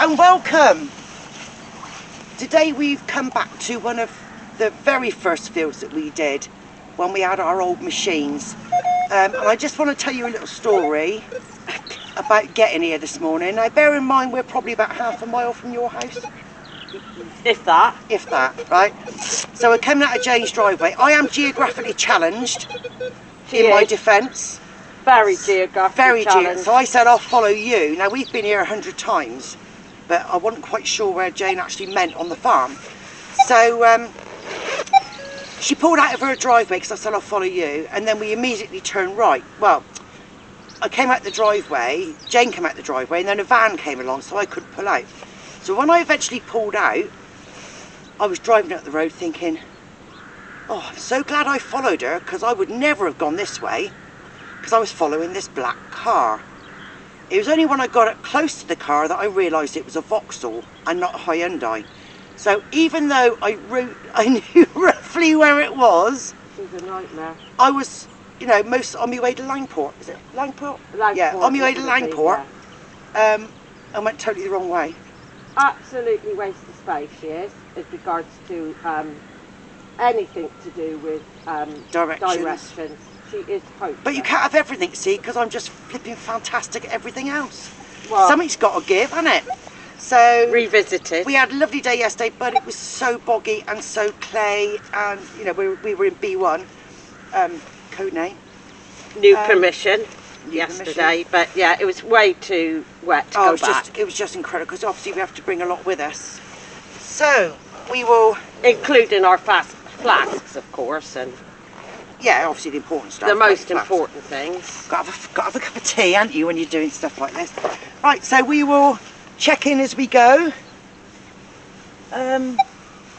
and welcome. Today we've come back to one of the very first fields that we did when we had our old machines. And I just want to tell you a little story about getting here this morning. Now bear in mind we're probably about half a mile from your house. If that. If that, right? So we're coming out of Jane's driveway. I am geographically challenged in my defence. Very geographically challenged. So I said I'll follow you. Now we've been here 100 times, but I wasn't quite sure where Jane actually meant on the farm. So she pulled out of her driveway because I said I'll follow you, and then we immediately turned right. Well, I came out the driveway, Jane came out the driveway, and then a van came along, so I couldn't pull out. So when I eventually pulled out, I was driving up the road thinking, oh, I'm so glad I followed her, because I would never have gone this way, because I was following this black car. It was only when I got up close to the car that I realised it was a Vauxhall and not a Hyundai. So even though I knew roughly where it was a nightmare. I was, you know, most on my way to Langport. Is it Langport? Yeah, on my way to Langport. I went totally the wrong way. Absolutely waste of space, she is, as regards to anything to do with directions. She is hopeless. But you can't have everything, see, because I'm just flipping fantastic at everything else. Well, something's got to give, hasn't it? So revisited. We had a lovely day yesterday, but it was so boggy and so clay, and you know we were in B1, code name. New permission yesterday, but yeah, it was way too wet to go back. It was just incredible because obviously we have to bring a lot with us. So we will, including our flasks, of course, and. Yeah, obviously the important stuff. The most important things. Got to have a cup of tea, haven't you, when you're doing stuff like this? Right, so we will check in as we go. At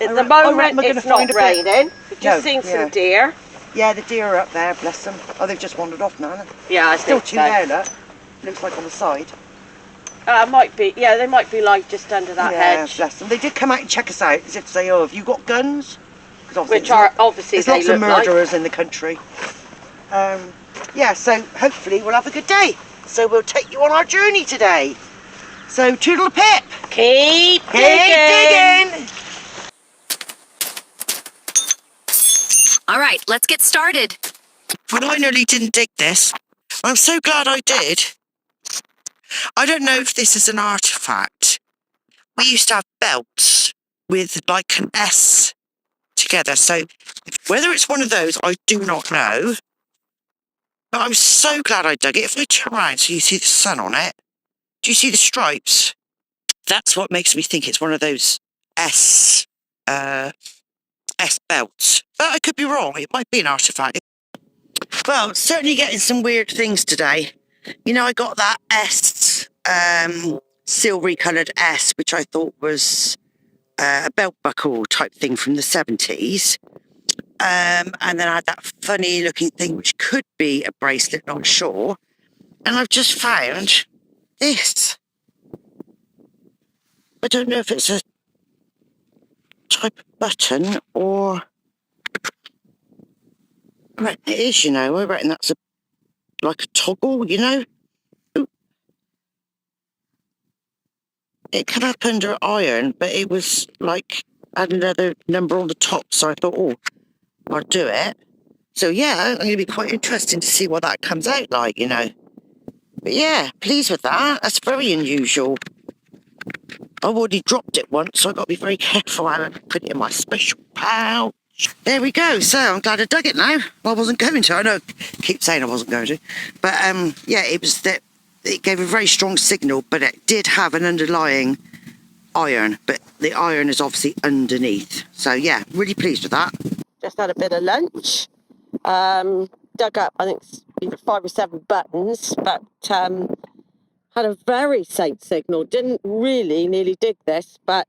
the moment it's not raining. We've just seen some deer. Yeah, the deer are up there, bless them. Oh, they've just wandered off now, haven't they? Yeah, I Still think two there, look. Looks like on the side. Might be, yeah, they might be like just under that hedge. Yeah, bless them. They did come out and check us out, as if to say, oh, have you got guns? Which are obviously there's lots of murderers in the country. Yeah, so hopefully we'll have a good day. So we'll take you on our journey today. So toodle pip. Keep digging. All right, let's get started. Well, I nearly didn't dig this. I'm so glad I did. I don't know if this is an artefact. We used to have belts with like an S together, so whether it's one of those I do not know, but I'm so glad I dug it. If I turn around so you see the sun on it, do you see the stripes? That's what makes me think it's one of those S belts, but I could be wrong. It might be an artefact. Well, certainly getting some weird things today. You know, I got that S silvery coloured S, which I thought was a belt buckle type thing from the 70s. And then I had that funny looking thing which could be a bracelet, not sure. And I've just found this. I don't know if it's a type of button or... I reckon it is, you know. I reckon that's like a toggle, you know. Ooh. It came up under iron, but it was like had another number on the top, so I thought, oh, I'll do it. So yeah, I'm going to be quite interesting to see what that comes out like, you know. But yeah, pleased with that. That's very unusual. I've already dropped it once, so I've got to be very careful how I put it in my special pouch. There we go. So I'm glad I dug it now. Well, I wasn't going to. I know I keep saying I wasn't going to. But yeah, it was that it gave a very strong signal, but it did have an underlying iron, but the iron is obviously underneath. So yeah, really pleased with that. Just had a bit of lunch. Dug up, I think, 5 or 7 buttons, but had a very faint signal. Didn't really nearly dig this, but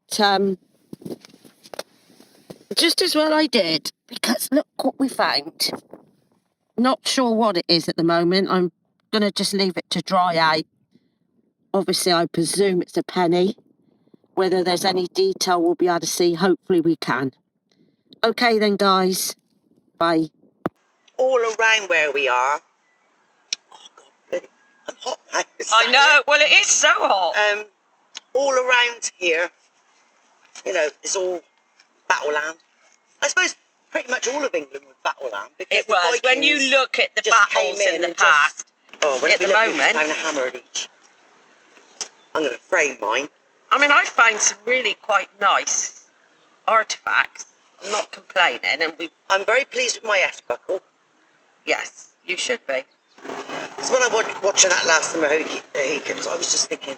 just as well I did, because look what we found. Not sure what it is at the moment. I'm going to just leave it to dry out. Obviously, I presume it's a penny. Whether there's any detail we'll be able to see, hopefully we can. Okay then, guys. Bye. All around where we are. Oh, God, I'm hot now. I know. Well, it is so hot. all around here, you know, is all battle land. I suppose pretty much all of England was battle land. Because It was. When you look at the battles in the past, at the moment, found a hammer at each. I'm going to frame mine. I mean, I find some really quite nice artefacts. I'm not complaining, and I'm very pleased with my F buckle. yes, you should be. Because when I was watching that last of Mohicans, I was just thinking,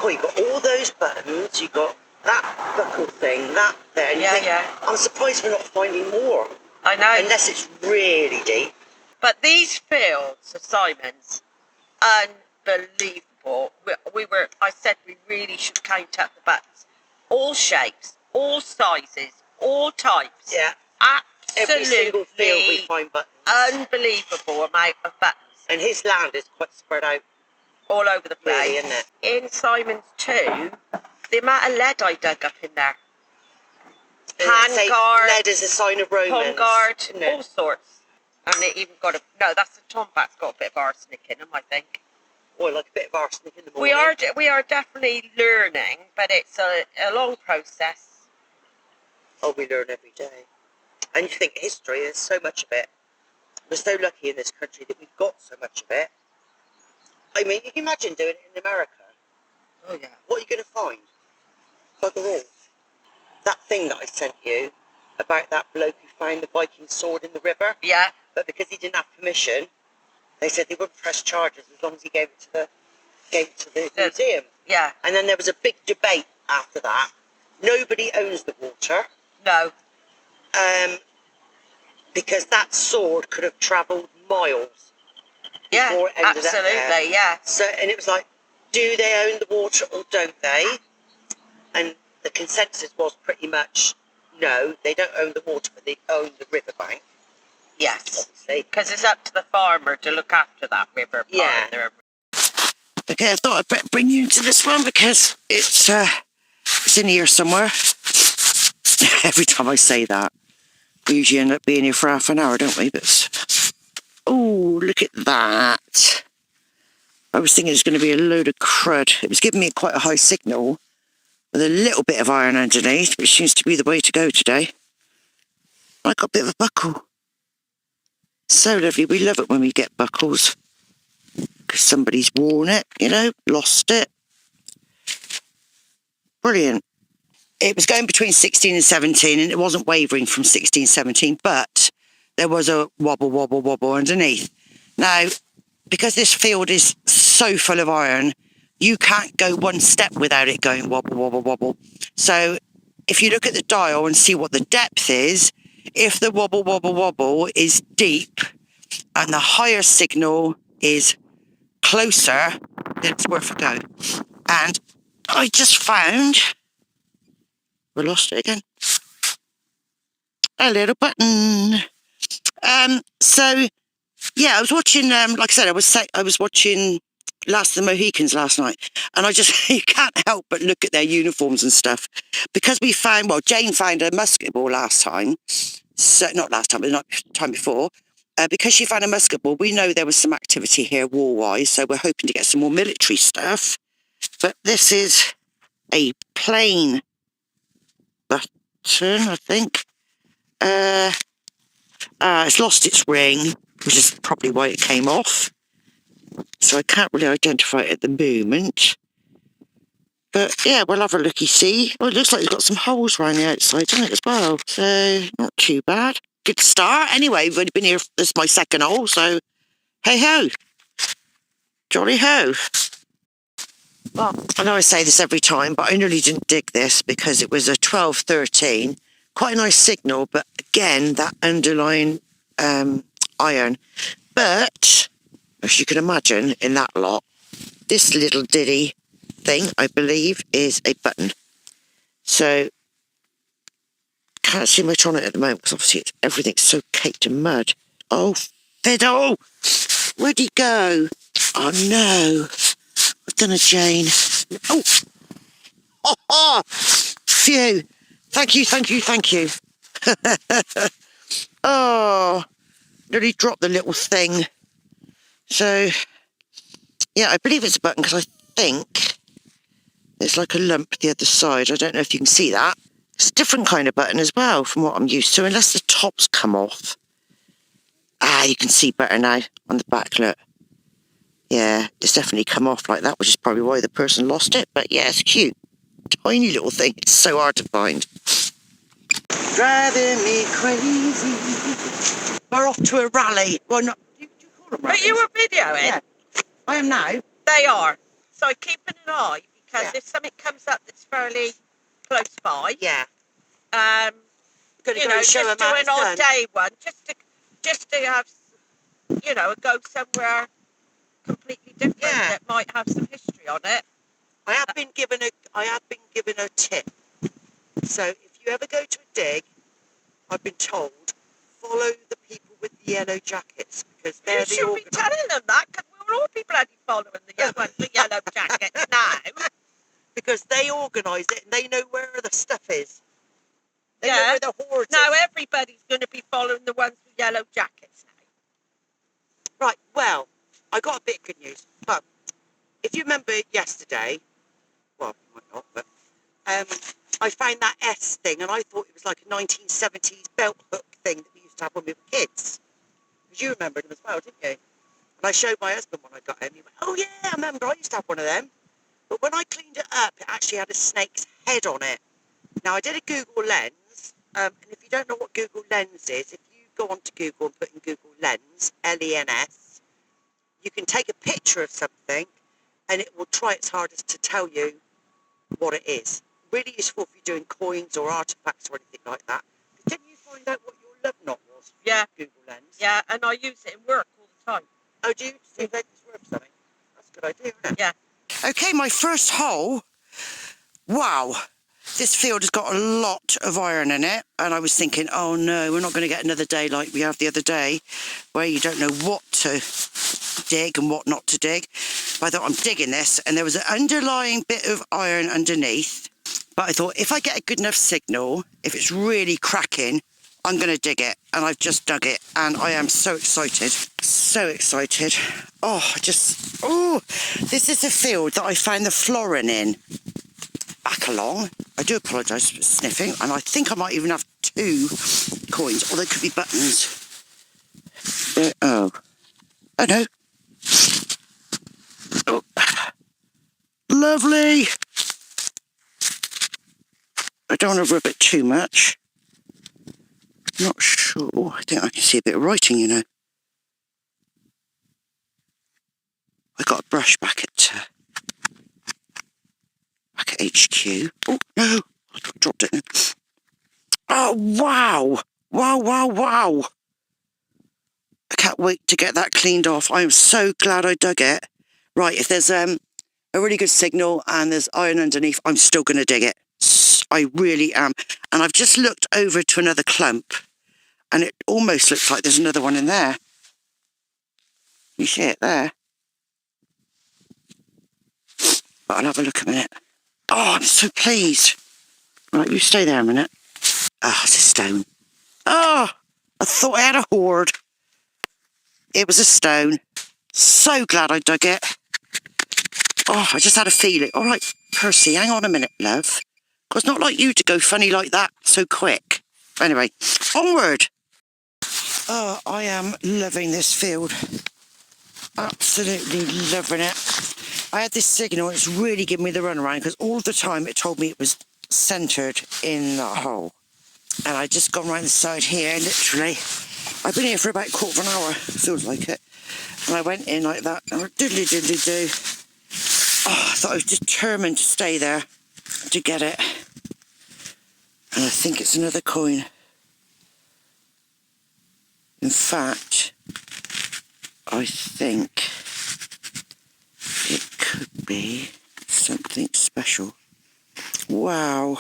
oh, you got all those buttons, you got that buckle thing, that there. And you think, I'm surprised we're not finding more. I know. Unless it's really deep. But these fields of Simon's, unbelievable. I said we really should count up the buttons. All shapes, all sizes, all types. Yeah. Absolutely. Every single field we find buttons. Unbelievable amount of buttons. And his land is quite spread out. All over the place. Really, isn't it? In Simon's too, the amount of lead I dug up in there. Handguard. Lead is a sign of romance. Home guard, all sorts. And it even got that's a tombat's got a bit of arsenic in them, I think. Or like a bit of arsenic in the morning. We are definitely learning, but it's a long process. Oh, we learn every day. And you think history is so much of it. We're so lucky in this country that we've got so much of it. I mean, you can imagine doing it in America. Oh, yeah. What are you going to find? Bugger all. That thing that I sent you about that bloke who found the Viking sword in the river. Yeah. But because he didn't have permission, they said they wouldn't press charges as long as he gave it to the museum. Yeah. And then there was a big debate after that. Nobody owns the water. No. Because that sword could have travelled miles. Yeah, before it ended up absolutely, there. yeah. So, and it was like, do they own the water or don't they? And the consensus was pretty much, no, they don't own the water, but they own the riverbank. Yes. Obviously. Because it's up to the farmer to look after that river. Yeah. Okay, I thought I'd better bring you into this one because it's in here somewhere. Every time I say that, we usually end up being here for half an hour, don't we? But oh, look at that. I was thinking it's going to be a load of crud. It was giving me quite a high signal with a little bit of iron underneath, which seems to be the way to go today. I got a bit of a buckle. So lovely. We love it when we get buckles. Because somebody's worn it, you know, lost it. Brilliant. It was going between 16 and 17, and it wasn't wavering from 16, 17, but there was a wobble, wobble, wobble underneath. Now, because this field is so full of iron, you can't go one step without it going wobble, wobble, wobble. So if you look at the dial and see what the depth is, if the wobble, wobble, wobble is deep and the higher signal is closer, then it's worth a go. And I just found, we lost it again, a little button. So yeah, I was watching, like I said, I was watching Last of the Mohicans last night, and I just, you can't help but look at their uniforms and stuff, because we found, well, Jane found a musket ball last time, so not last time, but the time before. Because she found a musket ball, we know there was some activity here war-wise, so we're hoping to get some more military stuff. But this is a plain button, I think. It's lost its ring, which is probably why it came off. So I can't really identify it at the moment. But yeah, we'll have a looky-see. Oh, it looks like it's got some holes around the outside, doesn't it, as well? So, not too bad. Good start. Anyway, we've only been here, this is my second hole, so hey-ho. Jolly-ho. Well, I know I say this every time, but I nearly didn't dig this because it was a 12-13. Quite a nice signal, but again, that underlying iron. But, as you can imagine, in that lot, this little diddy thing, I believe, is a button. So, can't see much on it at the moment because obviously everything's so caked in mud. Oh, fiddle! Where'd he go? Oh no! I've done a Jane. Oh! Oh! Phew! Thank you, thank you, thank you. Oh! Nearly dropped the little thing. So, yeah, I believe it's a button because I think There's like a lump the other side. I don't know if you can see that. It's a different kind of button as well from what I'm used to, unless the tops come off. Ah, you can see better now on the back, look. Yeah, it's definitely come off like that, which is probably why the person lost it. But yeah, it's cute. Tiny little thing. It's so hard to find. Driving me crazy. We're off to a rally. Well, not... Do you call them rallies? But you were videoing? Yeah, I am now. They are. So keeping an eye, because Yeah. if something comes up that's fairly close by, Yeah. you know, just do an odd day one, just to have, you know, go somewhere completely different that might have some history on it. I have been given a tip. So if you ever go to a dig, I've been told, follow the people with the yellow jackets, because they're the You should be telling them that, because we'll all be bloody following the yellow jackets now. Because they organise it and they know where the stuff is. They know Yeah. where the hoards Now is. everybody's going to be following the ones with yellow jackets now. Right, well, I got a bit of good news. But if you remember yesterday, well, you might not, but I found that S thing and I thought it was like a 1970s belt hook thing that we used to have when we were kids. Because you remember them as well, didn't you? And I showed my husband when I got home. He went, oh yeah, I remember, I used to have one of them. But when I cleaned it up, it actually had a snake's head on it. Now, I did a Google Lens, and if you don't know what Google Lens is, if you go onto Google and put in Google Lens, L-E-N-S, you can take a picture of something, and it will try its hardest to tell you what it is. Really useful if you're doing coins or artefacts or anything like that. Didn't you find out what your love knot was? Yeah. Google Lens. Yeah, and I use it in work all the time. Oh, do you? See if it's worth something? That's a good idea, isn't it? Yeah. Okay, my first hole. Wow. This field has got a lot of iron in it, and I was thinking, oh no, we're not going to get another day like we have the other day, where you don't know what to dig and what not to dig. But I thought, I'm digging this, and there was an underlying bit of iron underneath, but I thought, if I get a good enough signal, if it's really cracking, I'm going to dig it, and I've just dug it, and I am so excited, so excited. Oh, this is a field that I found the florin in. Back along. I do apologise for sniffing, and I think I might even have 2 coins, or they could be buttons. Oh no. Oh. Lovely. I don't want to rub it too much. Not sure. Oh, I think I can see a bit of writing, you know. I got a brush back at HQ. Oh no, I dropped it. Oh wow. Wow. I can't wait to get that cleaned off. I am so glad I dug it. Right, if there's a really good signal and there's iron underneath, I'm still going to dig it. I really am. And I've just looked over to another clump, and it almost looks like there's another one in there. You see it there? But I'll have a look a minute. Oh, I'm so pleased. Right, you stay there a minute. Ah, it's a stone. Oh, I thought I had a hoard. It was a stone. So glad I dug it. Oh, I just had a feeling. All right, Percy, hang on a minute, love. Because not like you to go funny like that so quick. Anyway, onward. Oh, I am loving this field. Absolutely loving it. I had this signal, it's really giving me the runaround, because all the time it told me it was centred in the hole. And I just gone round the side here, literally. I've been here for about a quarter of an hour, feels like it. And I went in like that, and diddly-diddly-do. Oh, I thought I was determined to stay there to get it. And I think it's another coin. In fact, I think it could be something special. Wow.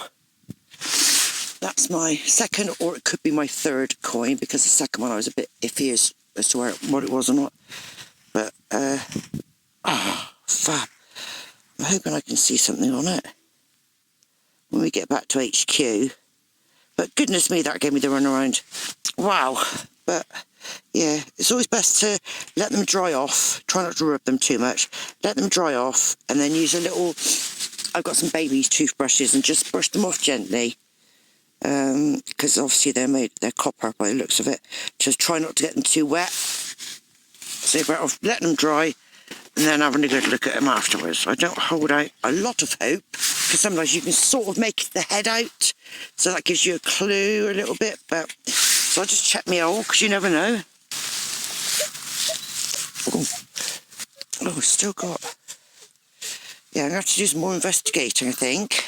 That's my second, or it could be my third coin, because the second one I was a bit iffy as to what it was or not. But, fab. I'm hoping I can see something on it when we get back to HQ. But goodness me, that gave me the runaround. Wow. But, yeah, it's always best to let them dry off. Try not to rub them too much. Let them dry off, and then use a little I've got some baby's toothbrushes and just brush them off gently. Because obviously they're copper by the looks of it. Just try not to get them too wet. So you're better off letting them dry and then having a good look at them afterwards. I don't hold out a lot of hope, because sometimes you can sort of make the head out, so that gives you a clue a little bit. But so I just check my hole, because you never know. Oh, still got. Yeah, I'm going to have to do some more investigating, I think.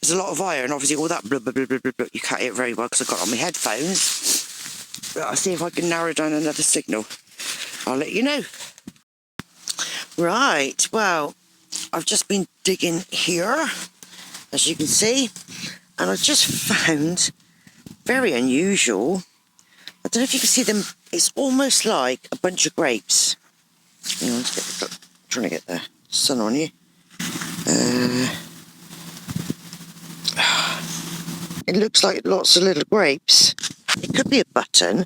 There's a lot of iron, obviously all that blah, blah, blah, blah, blah, blah. You can't hear it very well because I've got it on my headphones. But I'll see if I can narrow down another signal. I'll let you know. Right, well, I've just been digging here, as you can see, and I've just found, very unusual, I don't know if you can see them, it's almost like a bunch of grapes. Hang on, trying to get the sun on you. It looks like lots of little grapes. It could be a button,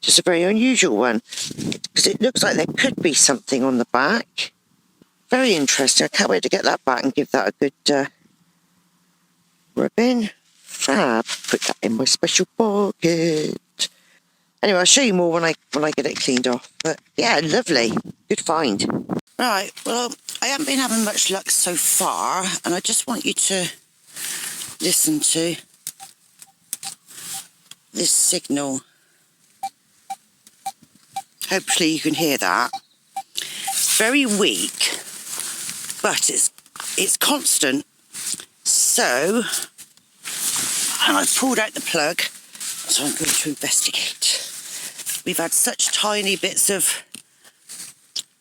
just a very unusual one, because it looks like there could be something on the back. Very interesting. I can't wait to get that back and give that a good rub in. Fab. Put that in my special pocket. Anyway, I'll show you more when I get it cleaned off. But yeah, lovely. Good find. Right, well, I haven't been having much luck so far, and I just want you to listen to this signal. Hopefully you can hear that. It's very weak, but it's constant. So, and I've pulled out the plug, so I'm going to investigate. We've had such tiny bits of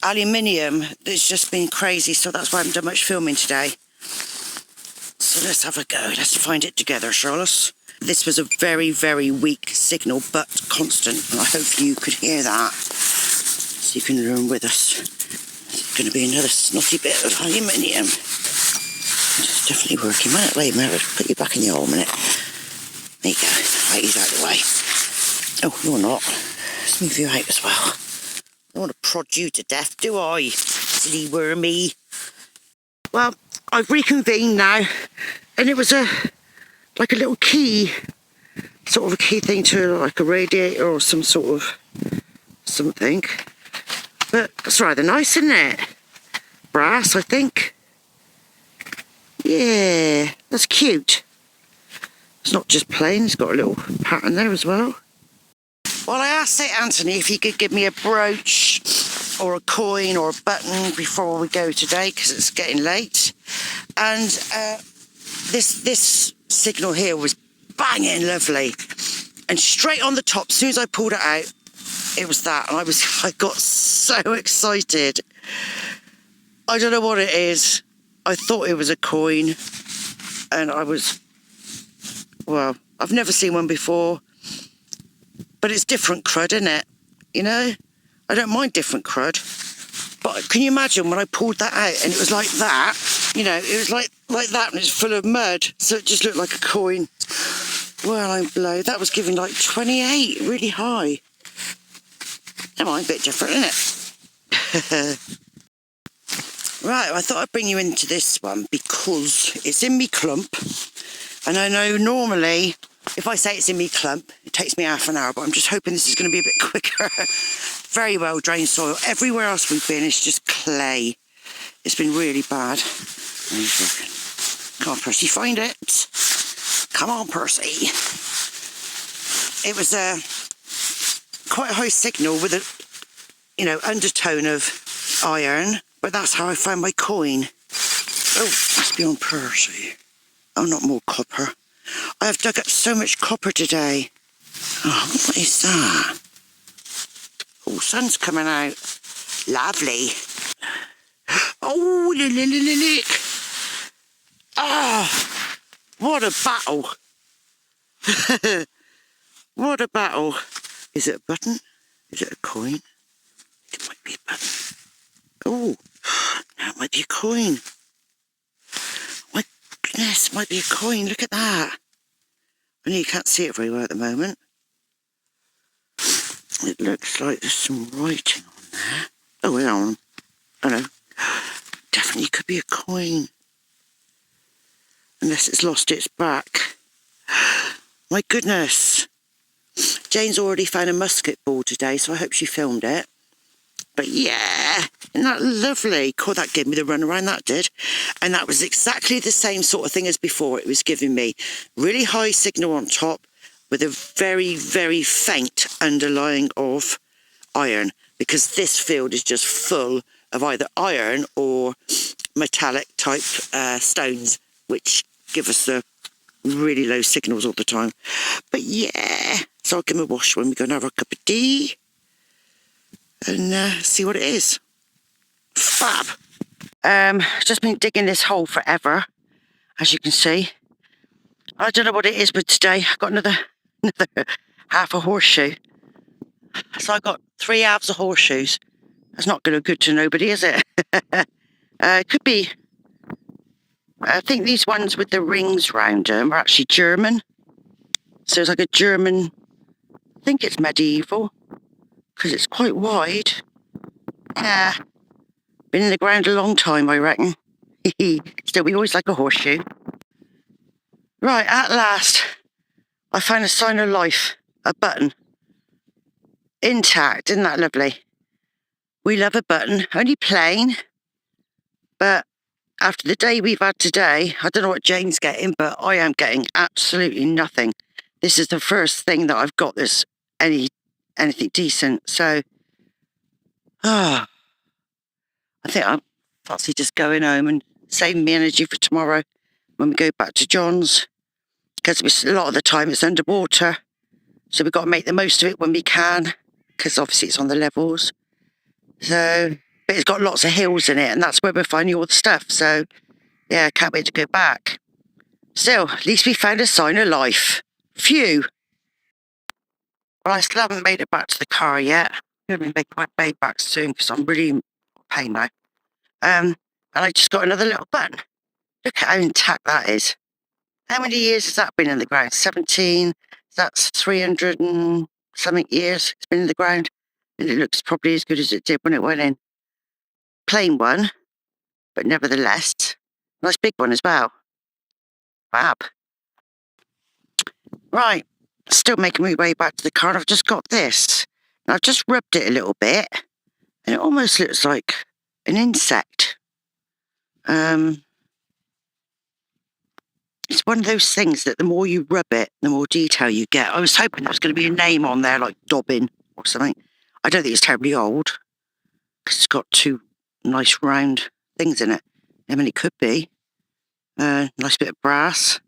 aluminium that it's just been crazy, so that's why I haven't done much filming today. So let's have a go. Let's find it together, Charlotte. This was a very, very weak signal, but constant, and I hope you could hear that, so you can learn with us. It's going to be another snotty bit of aluminium. It's definitely working. Wait a minute, put you back in the hole a minute. There you go. Right, he's out of the way. Oh, you're not. Let's move you out as well. I don't want to prod you to death, do I? Silly wormy. Well, I've reconvened now, and it was like a little key, sort of a key thing to like a radiator or some sort of something. But it's rather nice, isn't it? Brass, I think. Yeah, that's cute. It's not just plain, it's got a little pattern there as well. Well, I asked St. Anthony if he could give me a brooch or a coin or a button before we go today, because it's getting late. And this signal here was banging lovely. And straight on the top, as soon as I pulled it out, it was that. And I got so excited. I don't know what it is. I thought it was a coin. And I was, well, I've never seen one before. But it's different crud, isn't it? You know? I don't mind different crud. But can you imagine when I pulled that out and it was like that? You know, it was like that and it's full of mud. So it just looked like a coin. Well, I'm blown. That was giving like 28, really high. Never mind, a bit different, isn't it? Right, I thought I'd bring you into this one because it's in me clump. And I know normally, if I say it's in me clump, it takes me half an hour, but I'm just hoping this is going to be a bit quicker. Very well drained soil. Everywhere else we've been, it's just clay. It's been really bad. Come on, Percy, find it. Come on, Percy. It was quite a high signal with a, undertone of iron, but that's how I found my coin. Oh, must be on Percy. Oh, not more copper. I have dug up so much copper today. Oh, what is that? Oh, sun's coming out. Lovely. Oh, look. Ah, what a battle. What a battle. Is it a button? Is it a coin? It might be a button. Oh, no, it might be a coin. My goodness, it might be a coin. Look at that. I know you can't see it very well at the moment. It looks like there's some writing on there. Oh, hang on. Oh, no. definitely could be a coin. Unless it's lost its back. My goodness. Jane's already found a musket ball today, so I hope she filmed it. But yeah, isn't that lovely? God, that gave me the runaround, that did. And that was exactly the same sort of thing as before. It was giving me really high signal on top with a very, very faint underlying of iron, because this field is just full of either iron or metallic type stones, which give us the really low signals all the time. But yeah, so I'll give him a wash when we go and have a cup of tea and see what it is. Fab. Just been digging this hole forever, as you can see. I don't know what it is, but today I've got another half a horseshoe. So I got 3 halves of horseshoes. That's not going to look good to nobody, is it? It could be. I think these ones with the rings round them are actually German. So it's like a German. I think it's medieval because it's quite wide. Yeah. Been in the ground a long time, I reckon. Still, we always like a horseshoe. Right, at last, I found a sign of life. A button. Intact, isn't that lovely? We love a button, only plain. But after the day we've had today, I don't know what Jane's getting, but I am getting absolutely nothing. This is the first thing that I've got that's anything decent. So, I think I'm fancy just going home and saving me energy for tomorrow when we go back to John's, because a lot of the time it's underwater, so we've got to make the most of it when we can, because obviously it's on the levels. So, but it's got lots of hills in it, and that's where we're finding all the stuff. So, yeah, I can't wait to go back. Still, at least we found a sign of life. Phew. Well, I still haven't made it back to the car yet. I'm going to make my way back soon because I'm really in pain now. And I just got another little button. Look at how intact that is. How many years has that been in the ground? 17. That's 300 and something years it's been in the ground. And it looks probably as good as it did when it went in. Plain one, but nevertheless, nice big one as well. Fab. Right, still making my way back to the car, and I've just got this. And I've just rubbed it a little bit, and it almost looks like an insect. It's one of those things that the more you rub it, the more detail you get. I was hoping there was going to be a name on there, like Dobbin or something. I don't think it's terribly old, because it's got 2 nice round things in it. I mean, it could be. Nice bit of brass.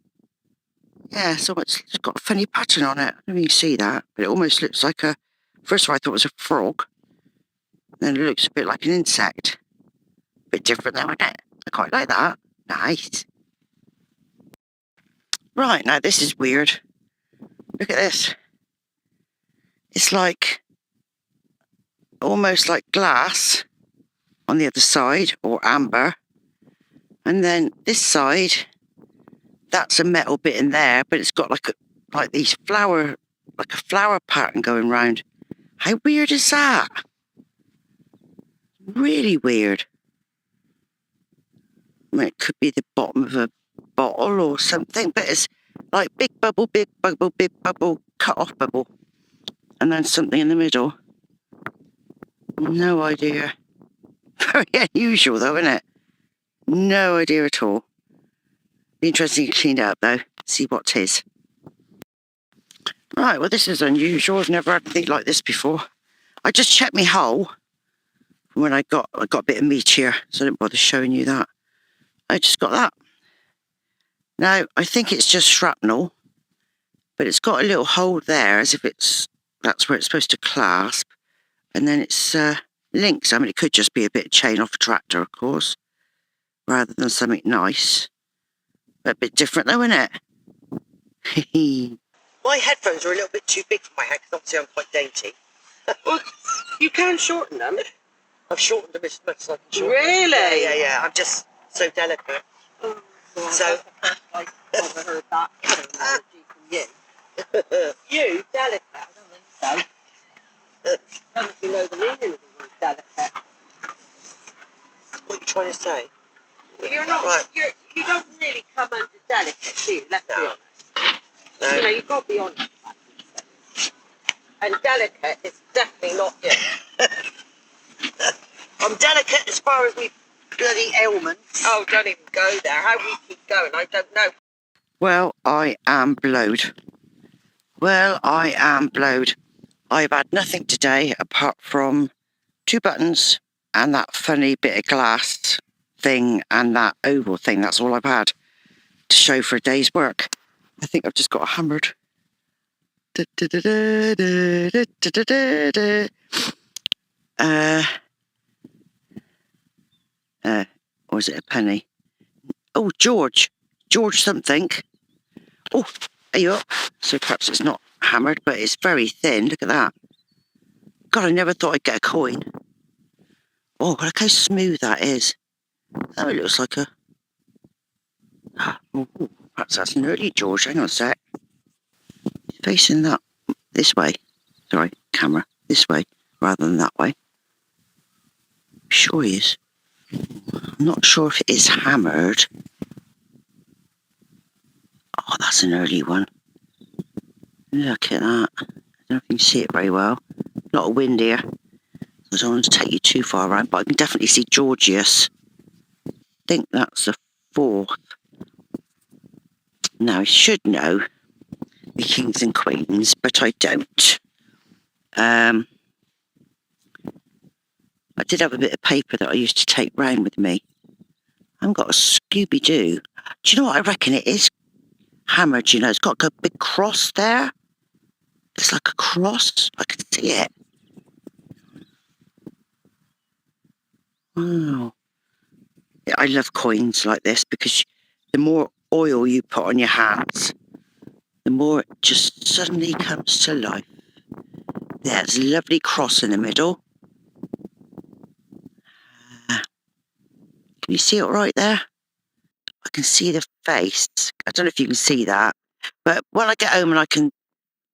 Yeah, so it's got a funny pattern on it. I don't know if you can see that, but it almost looks like a... First of all, I thought it was a frog. Then it looks a bit like an insect. A bit different though, isn't it? I quite like that. Nice. Right, now this is weird. Look at this. It's like... almost like glass on the other side, or amber. And then this side, that's a metal bit in there, but it's got like these flower... like a flower pattern going round. How weird is that? Really weird. I mean, it could be the bottom of a bottle or something, but it's like big bubble, cut off bubble. And then something in the middle. No idea. Very unusual though, isn't it? No idea at all. Be interesting to clean it up though, see what 'tis. Right, well this is unusual. I've never had anything like this before. I just checked my hole when I got a bit of meat here, so I didn't bother showing you that. I just got that. Now, I think it's just shrapnel, but it's got a little hole there as if that's where it's supposed to clasp. And then it's links. I mean, it could just be a bit of chain off a tractor, of course, rather than something nice. But a bit different though, isn't it? My headphones are a little bit too big for my head, because obviously I'm quite dainty. Well, you can shorten them. I've shortened them as much as I can shorten them. Really? Yeah. I'm just so delicate. Oh, God, So... I've never heard that terminology from you. You, delicate? I don't think so. I don't know if you know the meaning of the word delicate. What are you trying to say. Well, you're not. Right. You don't really come under delicate, do you? Let's be honest. No. You know, you've got to be honest about these things. And delicate is definitely not you. I'm delicate as far as we bloody ailments. Oh, don't even go there. How we keep going, I don't know. Well, I am blowed. Well, I am blowed. I've had nothing today apart from 2 buttons and that funny bit of glass thing and that oval thing. That's all I've had to show for a day's work. I think I've just got hammered. Or is it a penny? Oh, George something. Oh, are you up? So perhaps it's not hammered, but it's very thin. Look at that. God, I never thought I'd get a coin. Oh, look how smooth that is. Oh, it looks like a... Oh, perhaps that's an early George. Hang on a sec. Facing that this way. Sorry, camera. This way, rather than that way. Sure he is. I'm not sure if it is hammered. Oh, that's an early one. Look at that. I don't know if you can see it very well. A lot of wind here. I don't want to take you too far around, but I can definitely see Georgius. I think that's the 4th. Now, I should know the kings and queens, but I don't. I did have a bit of paper that I used to take round with me. I haven't got a Scooby-Doo. Do you know what I reckon it is? Hammered, you know. It's got a big cross there. It's like a cross. I can see it. Wow. Yeah, I love coins like this because the more oil you put on your hands, the more it just suddenly comes to life. There's a lovely cross in the middle. Can you see it right there? I can see the face. I don't know if you can see that, but when I get home and I can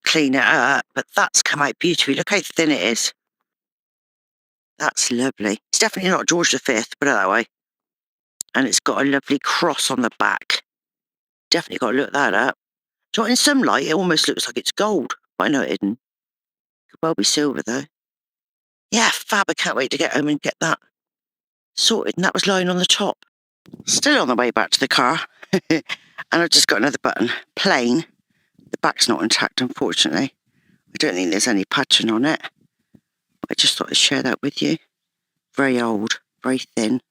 clean it up, but that's come out beautifully. Look how thin it is. That's lovely. It's definitely not George V, put it that way. And it's got a lovely cross on the back. Definitely got to look that up. So in some light, it almost looks like it's gold. But I know it isn't. Could well be silver, though. Yeah, fab. I can't wait to get home and get that sorted. And that was lying on the top. Still on the way back to the car. And I've just got another button. Plain. The back's not intact, unfortunately. I don't think there's any pattern on it. I just thought I'd share that with you. Very old. Very thin.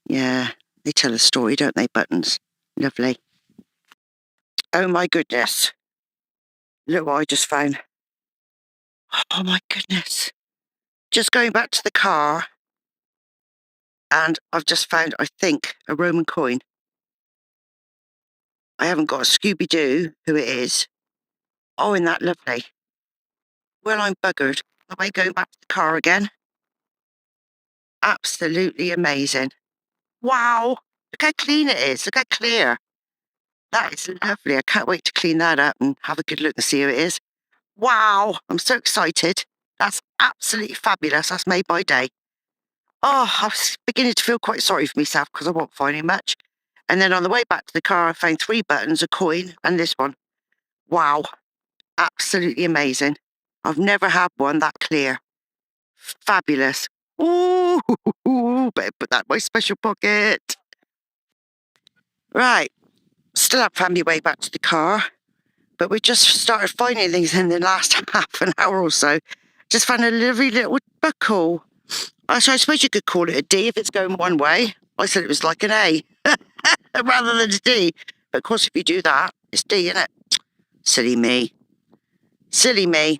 Yeah. They tell a story, don't they, buttons? Lovely. Oh, my goodness. Look what I just found. Oh, my goodness. Just going back to the car, and I've just found, I think, a Roman coin. I haven't got a Scooby-Doo, who it is. Oh, isn't that lovely? Well, I'm buggered. Am I going back to the car again? Absolutely amazing. Wow. Look how clean it is. Look how clear. That is lovely. I can't wait to clean that up and have a good look and see who it is. Wow. I'm so excited. That's absolutely fabulous. That's made by day. Oh, I was beginning to feel quite sorry for myself because I wasn't finding much. And then on the way back to the car, I found 3 buttons, a coin, and this one. Wow. Absolutely amazing. I've never had one that clear. Fabulous. Ooh, better put that in my special pocket. Right. Still haven't found my way back to the car, but we just started finding things in the last half an hour or so. Just found a lovely little buckle. So I suppose you could call it a D if it's going one way. I said it was like an A rather than a D. But of course, if you do that, it's D, isn't it? Silly me. Silly me.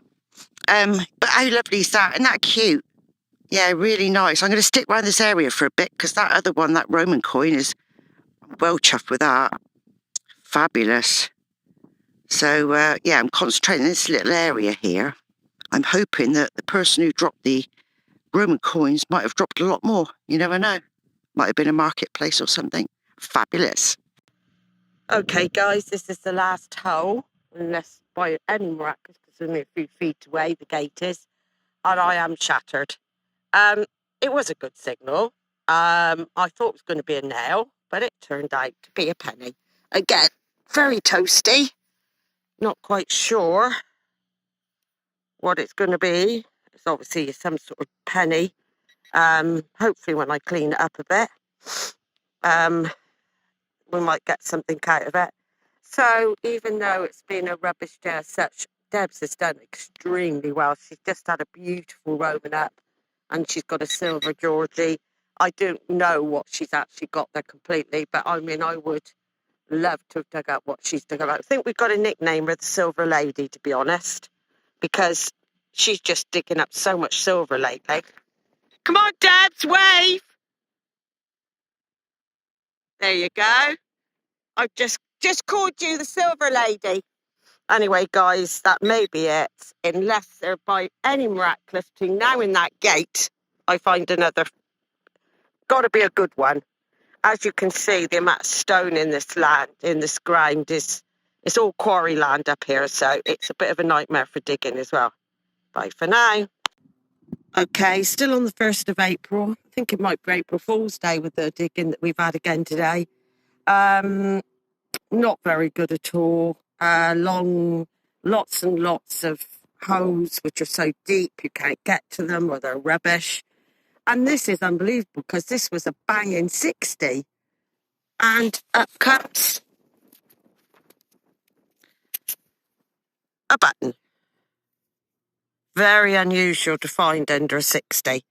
But how lovely is that? Isn't that cute? Yeah, really nice. I'm going to stick around this area for a bit because that other one, that Roman coin, is well chuffed with that. Fabulous. So, yeah, I'm concentrating on this little area here. I'm hoping that the person who dropped the Roman coins might have dropped a lot more. You never know. Might have been a marketplace or something. Fabulous. Okay, guys, this is the last hole, unless by any miraculous, because only a few feet away the gate is, and I am shattered. It was a good signal. I thought it was going to be a nail, but it turned out to be a penny. Again, very toasty. Not quite sure what it's going to be. It's obviously some sort of penny. Hopefully when I clean it up a bit, we might get something out of it. So even though it's been a rubbish day as such, Debs has done extremely well. She's just had a beautiful Roman up and she's got a silver Georgie. I don't know what she's actually got there completely, but I mean, I would love to have dug up what she's dug up. I think we've got a nickname her the Silver Lady, to be honest, because she's just digging up so much silver lately. Come on, Debs, wave. There you go. I've just called you the Silver Lady. Anyway, guys, that may be it. Unless there by any miraculous between now and that gate, I find another. Got to be a good one. As you can see, the amount of stone in this land, in this ground, it's all quarry land up here, so it's a bit of a nightmare for digging as well. Bye for now. Okay, still on the 1st of April. I think it might be April Fool's Day with the digging that we've had again today. Not very good at all. Lots and lots of holes which are so deep you can't get to them, or they're rubbish. And this is unbelievable because this was a banging 60. And up comes a button. Very unusual to find under a 60.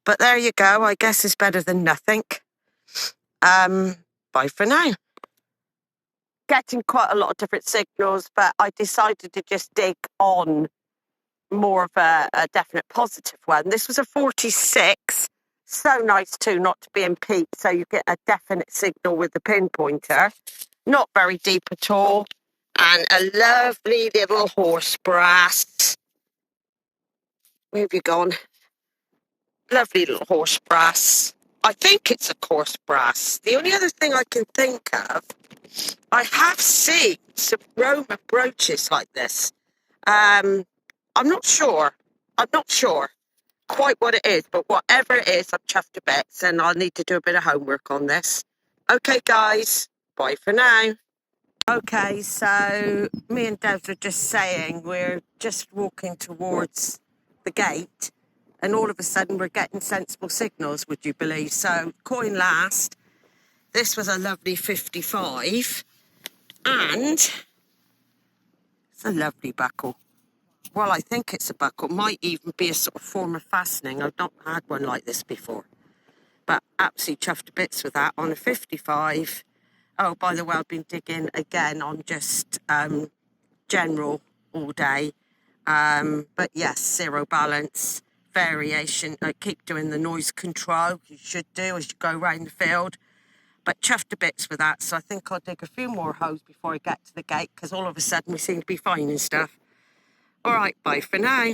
But there you go. I guess it's better than nothing. Bye for now. Getting quite a lot of different signals, but I decided to just dig on more of a definite positive one. This was a 46. So nice too, not to be in peat, so you get a definite signal with the pinpointer. Not very deep at all. And a lovely little horse brass. Where have you gone? Lovely little horse brass. I think it's a coarse brass. The only other thing I can think of, I have seen some Roman brooches like this. I'm not sure. I'm not sure quite what it is, but whatever it is, I'm chuffed to bits and I'll need to do a bit of homework on this. Okay, guys. Bye for now. Okay, so me and Debs were just saying we're just walking towards the gate and all of a sudden we're getting sensible signals, would you believe? So, coin last. This was a lovely 55 and it's a lovely buckle. Well, I think it's a buckle. Might even be a sort of form of fastening. I've not had one like this before. But absolutely chuffed to bits with that on a 55. Oh, by the way, I've been digging again on just general all day. But yes, zero balance, variation. I keep doing the noise control. You should do as you go around the field. But chuffed to bits with that. So I think I'll dig a few more holes before I get to the gate because all of a sudden we seem to be finding stuff. All right, bye for now.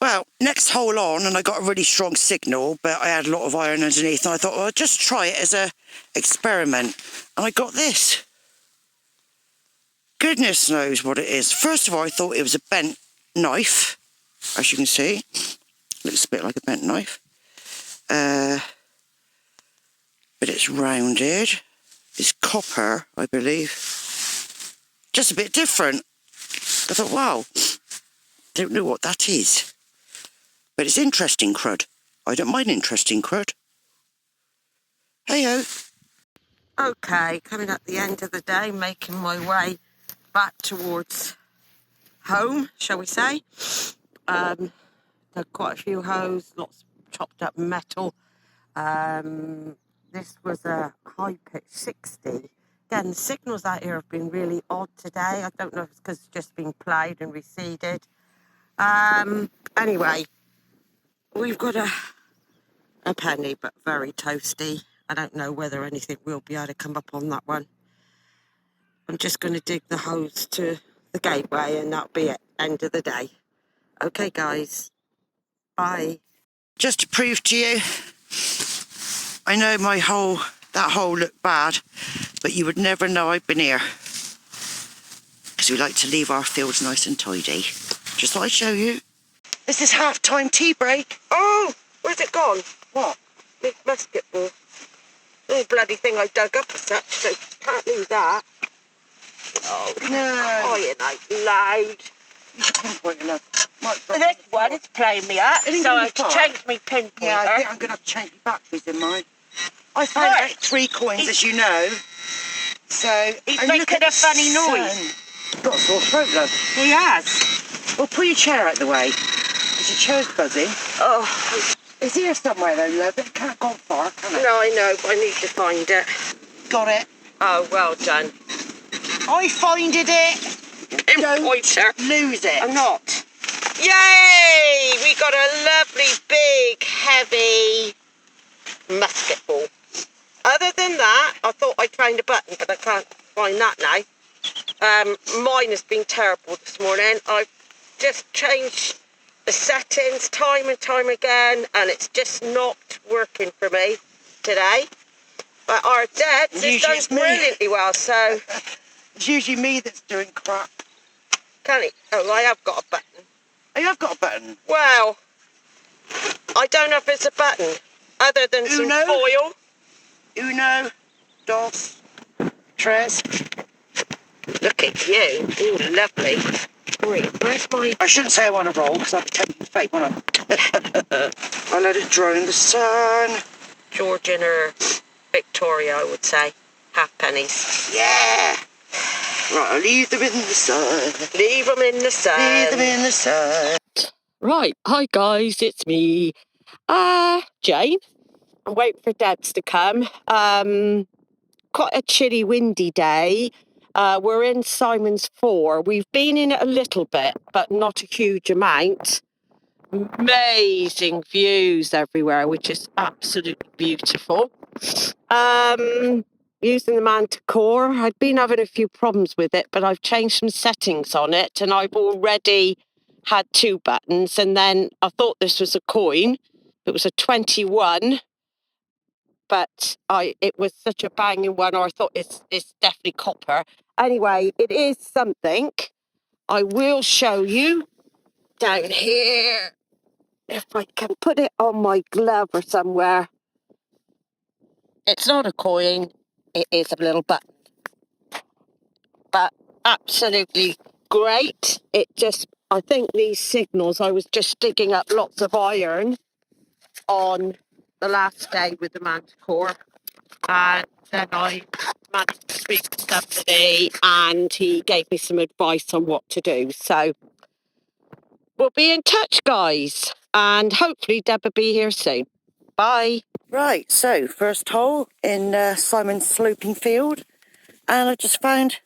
Well, next hole on, and I got a really strong signal, but I had a lot of iron underneath, and I thought, well, I'll just try it as a experiment. And I got this. Goodness knows what it is. First of all, I thought it was a bent knife, as you can see. Looks a bit like a bent knife. But it's rounded. It's copper, I believe. Just a bit different. I thought, wow, don't know what that is. But it's interesting crud. I don't mind interesting crud. Hey-ho. Okay, coming at the end of the day, making my way back towards home, shall we say. There are quite a few holes, lots of chopped up metal. This was a high pitch 60. Again, the signals out here have been really odd today. I don't know if it's because it's just been ploughed and reseeded. Anyway, we've got a penny, but very toasty. I don't know whether anything will be able to come up on that one. I'm just going to dig the holes to the gateway and that'll be it. End of the day. Okay, guys. Bye. Just to prove to you, I know that hole looked bad, but you would never know I've been here. Because we like to leave our fields nice and tidy. Just thought I'd show you. This is half-time tea break. Oh, where's it gone? What? big musket ball. Oh, bloody thing I dug up as such, so can't lose that. Oh, No. crying out loud. You should pinpoint it, love. Might drop This on the floor. one is playing me up, It ain't so gonna I be have to far. change my pinpointer. Yeah, I think I'm going to have to change my batteries in mine. I found Right. about 3 coins, as you know. So, He's and look making at a the funny sun. noise. Got a sore throat, love. He has. Well, pull your chair out the way. Because your chair's buzzing. Oh, It's here somewhere, though, love. It can't go far, can it? no, I know, but I need to find it. Got it. Oh, well done. I finded it. Pinpointer. Lose it. I'm not. Yay! We got a lovely, big, heavy musket ball. Other than that, I thought I'd found a button, but I can't find that now. Mine has been terrible this morning. I've just changed the settings time and time again, and it's just not working for me today. But our Debs has Usually done it's me. brilliantly well, so It's usually me that's doing crap. can it? Oh, I have got a button. Oh, you have got a button. Well, I don't know if it's a button, other than some Uno? foil. Uno, dos, tres. Look at you. Ooh, lovely. Great. Where's my... I shouldn't say I want to roll because I'd be tempted to fake, wouldn't I? I let it dry in the sun. Georgian or Victoria, I would say. Half pennies. Yeah. Right, I'll leave them in the sun. Leave them in the sun. Leave them in the sun. Right. Hi, guys. It's me. Jane. I'm waiting for Debs to come. Quite a chilly, windy day. We're in Simon's 4. We've been in it a little bit, but not a huge amount. Amazing views everywhere, which is absolutely beautiful. Using the Manticore. I'd been having a few problems with it, but I've changed some settings on it, and I've already had 2 buttons, and then I thought this was a coin. It was a 21, but it was such a banging one, or I thought it's definitely copper. Anyway, it is something. I will show you down here. If I can put it on my glove or somewhere. It's not a coin, it is a little button. But absolutely great. I think these signals, I was just digging up lots of iron on the last day with the Manticore. And then I managed to speak to somebody and he gave me some advice on what to do. So we'll be in touch, guys. And hopefully Deb will be here soon. Bye. Right, so first hole in Simon's sloping field. And I just found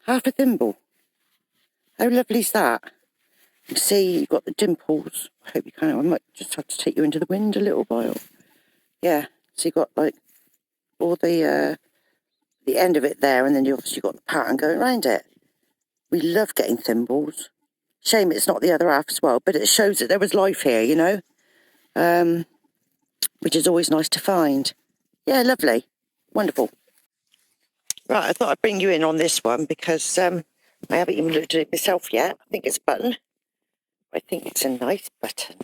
half a thimble. How lovely is that? You can see you've got the dimples. I hope you can. I might just have to take you into the wind a little while. Yeah, so you've got like all the end of it there, and then you obviously got the pattern going around it. We love getting thimbles. Shame it's not the other half as well, but it shows that there was life here, you know, which is always nice to find. Yeah, lovely. Wonderful. Right, I thought I'd bring you in on this one because I haven't even looked at it myself yet. I think it's a button. I think it's a nice button.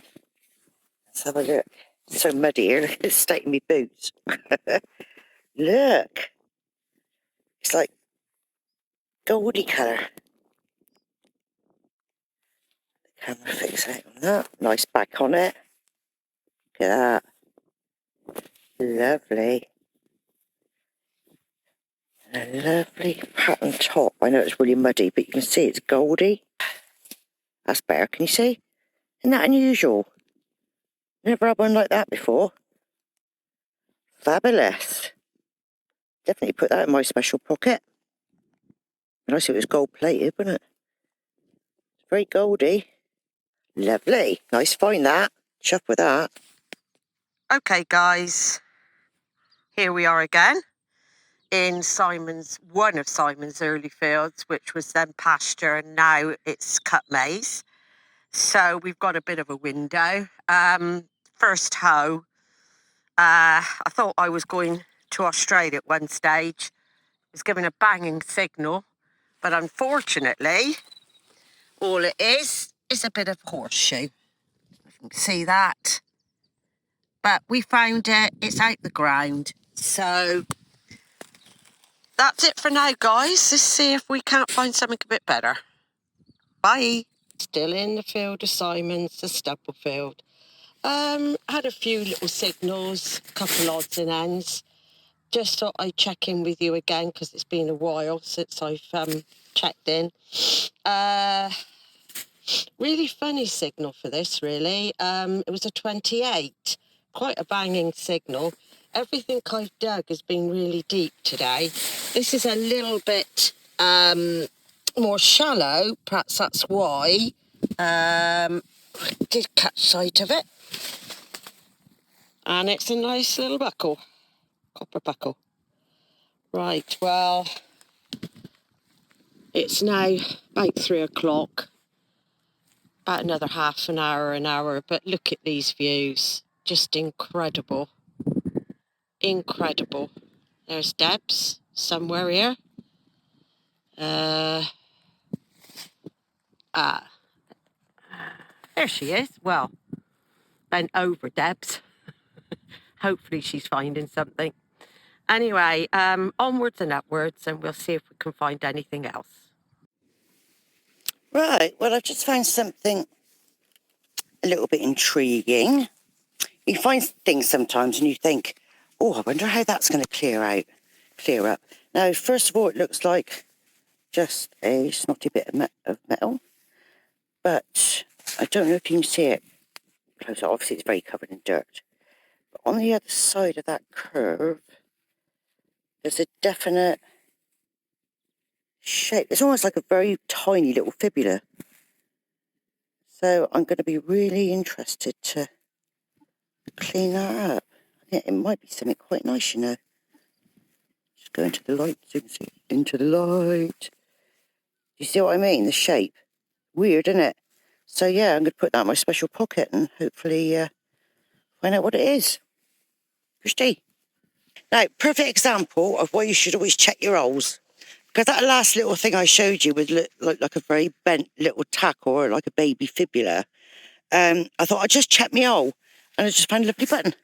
Let's have a look. It's so muddy here. Look at the state of my boots. Look. It's like goldy colour. The camera fix out on that. Nice back on it. Look at that. Lovely. And a lovely pattern top. I know it's really muddy, but you can see it's goldy. That's better, can you see? Isn't that unusual? Never had one like that before. Fabulous. Definitely put that in my special pocket. And I see it was gold plated, wasn't it? It's very goldy. Lovely. Nice find that. Chuff with that. Okay, guys. Here we are again in one of Simon's early fields, which was then pasture, and now it's cut maize. So we've got a bit of a window. First hoe. I thought I was going to Australia at one stage. It was given a banging signal, but unfortunately, all it is a bit of horseshoe. You can see that. But we found it. It's out the ground. So that's it for now, guys. Let's see if we can't find something a bit better. Bye. Still in the field of Simons, the stubble field. Had a few little signals, couple odds and ends. Just thought I'd check in with you again because it's been a while since I've checked in. Really funny signal for this, really. It was a 28, quite a banging signal. Everything I've dug has been really deep today. This is a little bit more shallow, perhaps that's why. Did catch sight of it. And it's a nice little buckle, copper buckle. Right, well, it's now about 3 o'clock. About another half an hour, but look at these views. Just incredible. Incredible. There's Debs somewhere here. There she is. Well, bent over Debs. Hopefully she's finding something. Anyway, onwards and upwards, and we'll see if we can find anything else. Right, well, I've just found something a little bit intriguing. You find things sometimes and you think, oh, I wonder how that's going to clear up. Now, first of all, it looks like just a snotty bit of metal, but I don't know if you can see it close. Obviously, it's very covered in dirt. But on the other side of that curve, there's a definite shape. It's almost like a very tiny little fibula. So I'm going to be really interested to clean that up. I think it might be something quite nice, you know. Just go into the light, so you can see it. Into the light. You see what I mean? The shape. Weird, isn't it? So yeah, I'm going to put that in my special pocket and hopefully find out what it is. Christy. Now, perfect example of why you should always check your holes. Because that last little thing I showed you with like a very bent little tack or like a baby fibula, I thought I'd just check my hole. And I just found a lovely button.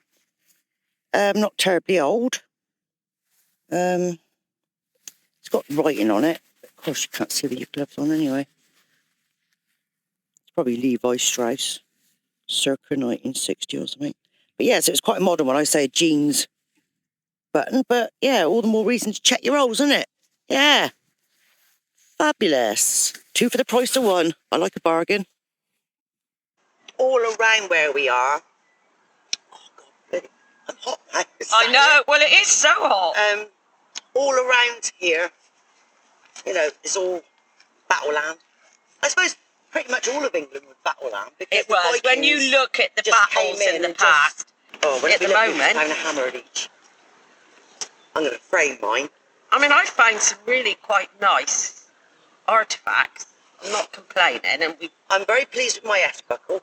Not terribly old. It's got writing on it. Of course, you can't see with your gloves on anyway. It's probably Levi Strauss, circa 1960 or something. But yeah, so it's quite a modern one. I say a jeans button. But yeah, all the more reason to check your holes, isn't it? Yeah. Fabulous. 2 for the price of 1. I like a bargain. All around where we are. Oh, God, I'm hot now. I know. Well, it is so hot. All around here, you know, it's all battle land. I suppose pretty much all of England was battle land. It was. When you look at the battles in the past, at the moment, found a hammer at each. I'm going to frame mine. I mean, I find some really quite nice artefacts. I'm not complaining, and I'm very pleased with my S-buckle.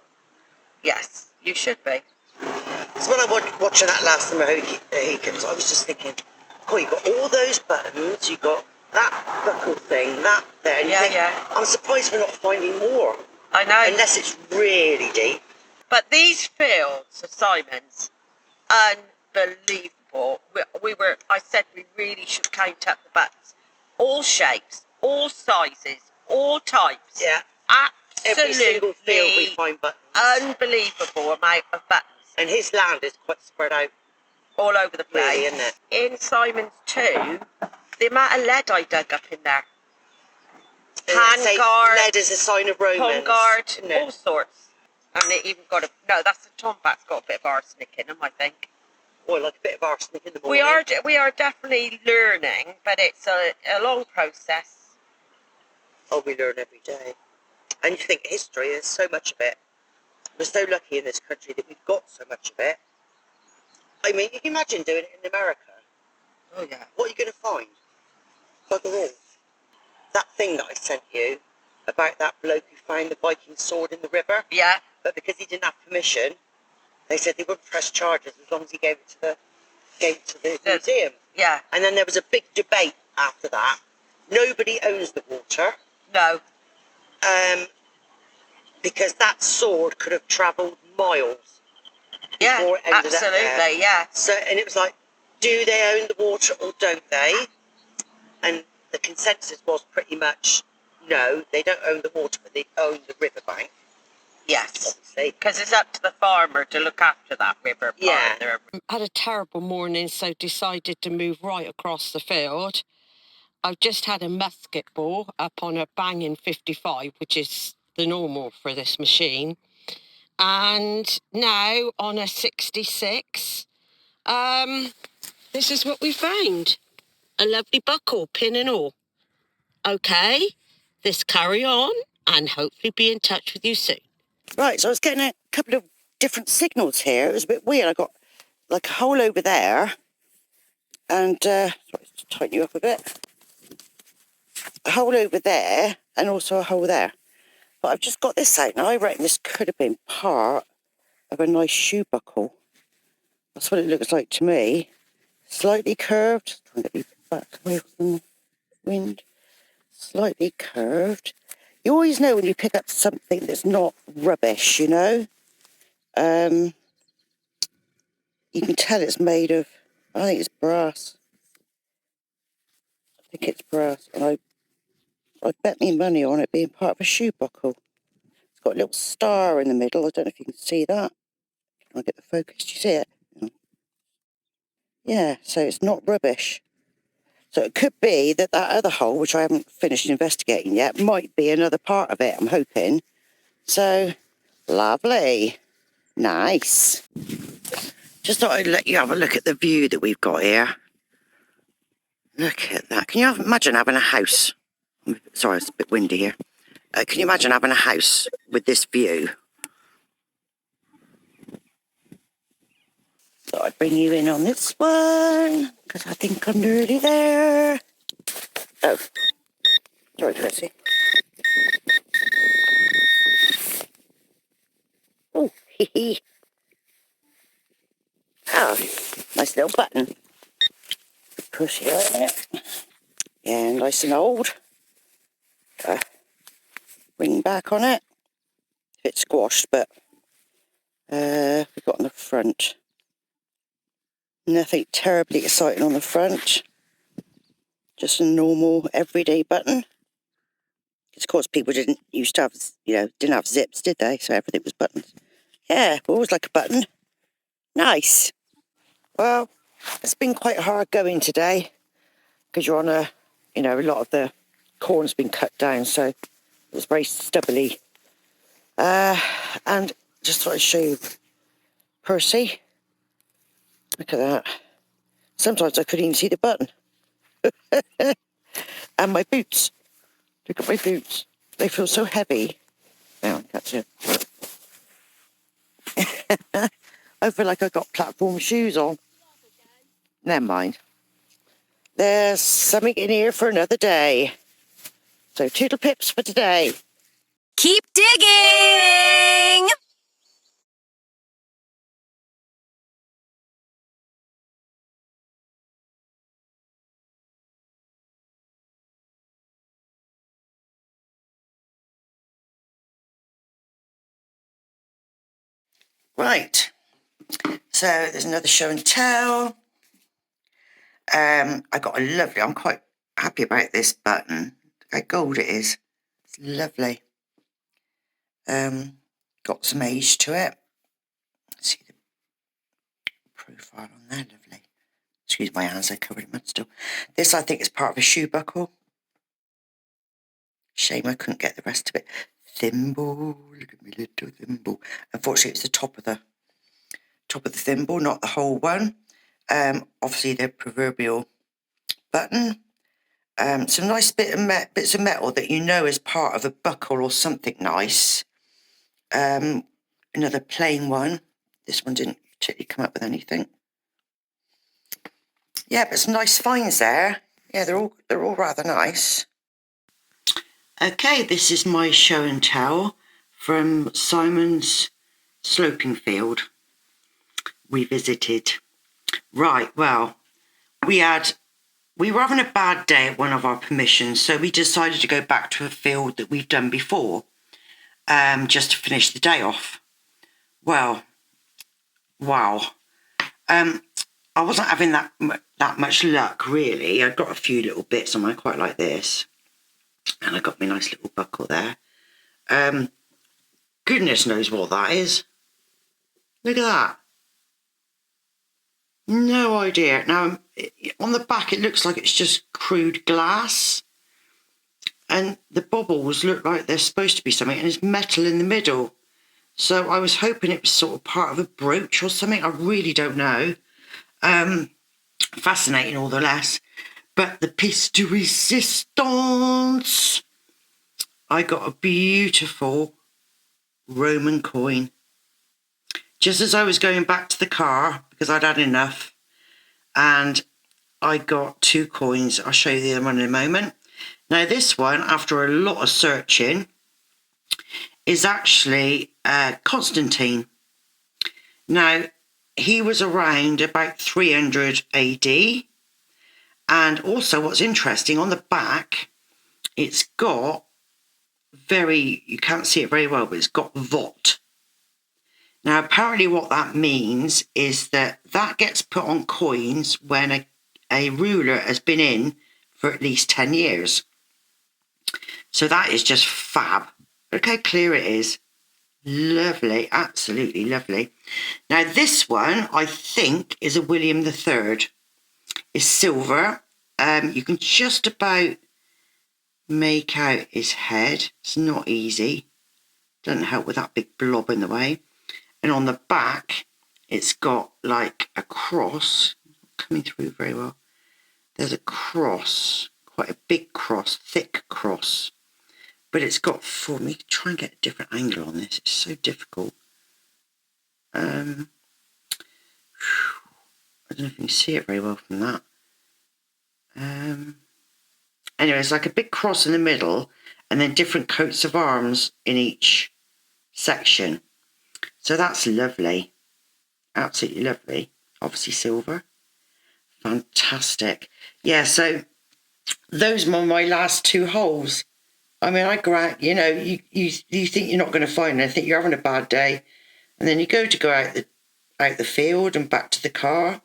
yes, you should be. So when I was watching that last of Mohicans, I was just thinking, oh, you got all those buttons, you got that buckle thing, that there. And you think, I'm surprised we're not finding more. I know. Unless it's really deep. But these fields of Simons, unbelievable. I said we really should count up the buttons. All shapes, all sizes, all types. Yeah. Absolutely. Every single field we find buttons. Unbelievable amount of buttons. And his land is quite spread out. All over the place. Really, isn't it? In Simons too, the amount of lead I dug up in there. Handguard. Lead is a sign of Romans. Handguard, all sorts. And it even got that's the tombat's got a bit of arsenic in them, I think. Or like a bit of arsenic in the morning. We are definitely learning, but it's a long process. Oh, we learn every day. And you think history, there's so much of it. We're so lucky in this country that we've got so much of it. I mean, you can imagine doing it in America. Oh, yeah. What are you going to find? Bugger all. That thing that I sent you about that bloke who found the Viking sword in the river. Yeah. But because he didn't have permission, they said they wouldn't press charges as long as he gave it to the museum. Yeah. And then there was a big debate after that. Nobody owns the water. No. Because that sword could have travelled miles. before it ended up there. absolutely, yeah. So, and it was like, do they own the water or don't they? And the consensus was pretty much, no, they don't own the water, but they own the riverbank. Yes, Obviously. because it's up to the farmer to look after that river part. Yeah. Had a terrible morning, so decided to move right across the field. I've just had a musket ball up on a banging 55, which is the normal for this machine. And now on a 66, this is what we found. A lovely buckle, pin and all. Okay, let's carry on and hopefully be in touch with you soon. Right, so I was getting a couple of different signals here. It was a bit weird. I got like a hole over there and, sorry, just tighten you up a bit. A hole over there and also a hole there. But I've just got this out now. I reckon this could have been part of a nice shoe buckle. That's what it looks like to me. Slightly curved. Trying to get you back away from the wind. Slightly curved. You always know when you pick up something that's not rubbish, you know. You can tell it's made of, I think it's brass. I think it's brass. And I bet me money on it being part of a shoe buckle. It's got a little star in the middle. I don't know if you can see that. Can I get the focus? Do you see it? Yeah, so it's not rubbish. So it could be that other hole, which I haven't finished investigating yet, might be another part of it, I'm hoping. So, lovely. Nice. Just thought I'd let you have a look at the view that we've got here. Look at that. Can you imagine having a house? Sorry, it's a bit windy here. Can you imagine having a house with this view? Thought I'd bring you in on this one, because I think I'm nearly there. Oh, sorry, Percy. Oh, hee hee. Oh, nice little button. Push it right there. Yeah, nice and old. Ring back on it. It's squashed, but we've got on the front. Nothing terribly exciting on the front. Just a normal, everyday button. Of course, people didn't used to have, didn't have zips, did they? So everything was buttons. Yeah, always like a button. Nice. Well, it's been quite hard going today because you're on a lot of the corn's been cut down, so it was very stubbly. And just thought I'd show you Percy. Look at that. Sometimes I couldn't even see the button. And my boots. Look at my boots. They feel so heavy. Now I can't see it. I feel like I've got platform shoes on. Never mind. There's something in here for another day. So toodle pips for today. Keep digging! Right. So there's another show and tell. I got a lovely, I'm quite happy about this button. Look how gold it is. It's lovely. Got some age to it. See the profile on there, lovely. Excuse my hands, they're covered in mud still. This, I think, is part of a shoe buckle. Shame I couldn't get the rest of it. Thimble, look at my little thimble. Unfortunately, it's the top of the thimble, not the whole one. Obviously, the proverbial button. Some nice bits of metal that you know is part of a buckle or something nice. Another plain one. This one didn't particularly come up with anything. Yeah, but some nice finds there. Yeah, they're all rather nice. Okay, this is my show and tell from Simon's sloping field we visited. Right, well, we were having a bad day at one of our permissions, so we decided to go back to a field that we've done before, just to finish the day off. Well, wow. I wasn't having that much luck, really. I got a few little bits on. I quite like this. And I got my nice little buckle there. Goodness knows what that is. Look at that. No idea. Now, on the back, it looks like it's just crude glass. And the bobbles look like they're supposed to be something. And there's metal in the middle. So I was hoping it was sort of part of a brooch or something. I really don't know. Fascinating all the less. But the piece de resistance, I got a beautiful Roman coin. Just as I was going back to the car, because I'd had enough, and I got 2 coins. I'll show you the other one in a moment. Now this one, after a lot of searching, is actually Constantine. Now, he was around about 300 AD. And also what's interesting, on the back, it's got you can't see it very well, but it's got Vot. Now, apparently what that means is that gets put on coins when a ruler has been in for at least 10 years. So that is just fab. Look how clear it is. Lovely, absolutely lovely. Now, this one, I think, is a William III. It's silver. You can just about make out his head. It's not easy. Doesn't help with that big blob in the way. And on the back, it's got like a cross. Not coming through very well. There's a cross, quite a big cross, thick cross. But it's got for me. Try and get a different angle on this. It's so difficult. I don't know if you can see it very well from that. Anyway, it's like a big cross in the middle and then different coats of arms in each section. So that's lovely. Absolutely lovely. Obviously silver. Fantastic. Yeah, so those were my last 2 holes. I mean, I go out, you think you're not going to find anything. You're having a bad day. And then you go out the field and back to the car.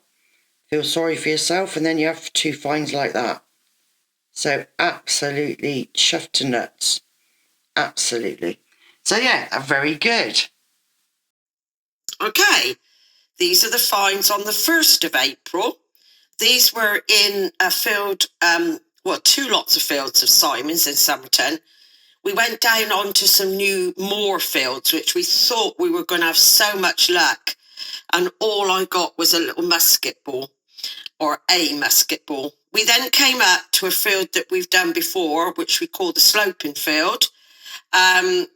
Feel sorry for yourself. And then you have 2 finds like that. So absolutely chuffed to nuts. Absolutely. So yeah, very good. Okay, these are the finds on the 1st of April. These were in a field, 2 lots of fields of Simon's in Somerton. We went down onto some new moor fields, which we thought we were going to have so much luck. And all I got was a little musket ball, or a musket ball. We then came up to a field that we've done before, which we call the sloping field. And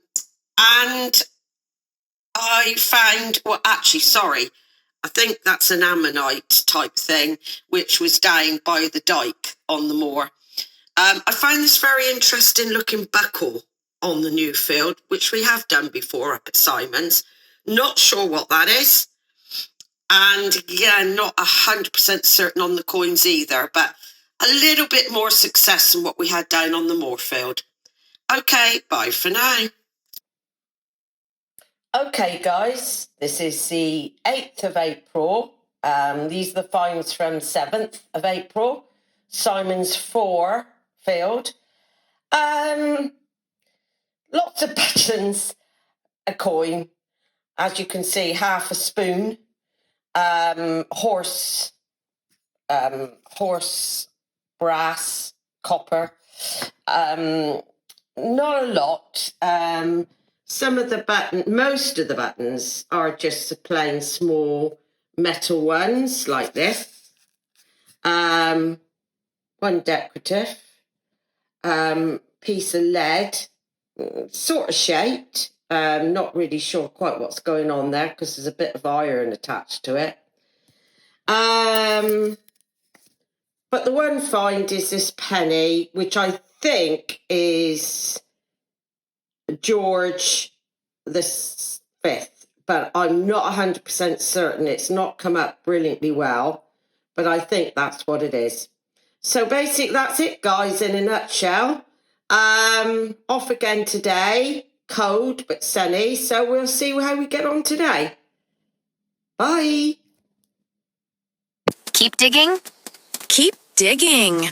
I found, I think that's an ammonite type thing, which was down by the dike on the moor. I find this very interesting looking buckle on the new field, which we have done before up at Simon's. Not sure what that is. And again, not 100% certain on the coins either, but a little bit more success than what we had down on the moorfield. Okay, bye for now. Okay, guys, this is the 8th of April. These are the finds from 7th of April. Simon's 4 field. Lots of buttons, a coin. As you can see, half a spoon. Horse brass, copper. Not a lot. Most of the buttons are just plain small metal ones like this. One decorative. Piece of lead, sort of shaped. Not really sure quite what's going on there because there's a bit of iron attached to it. But the one find is this penny, which I think is George the 5th, but I'm not 100% certain. It's not come up brilliantly well, but I think that's what it is. So basically, that's it, guys, in a nutshell. Off again today, cold but sunny, so we'll see how we get on today. Bye. Keep digging. Keep digging.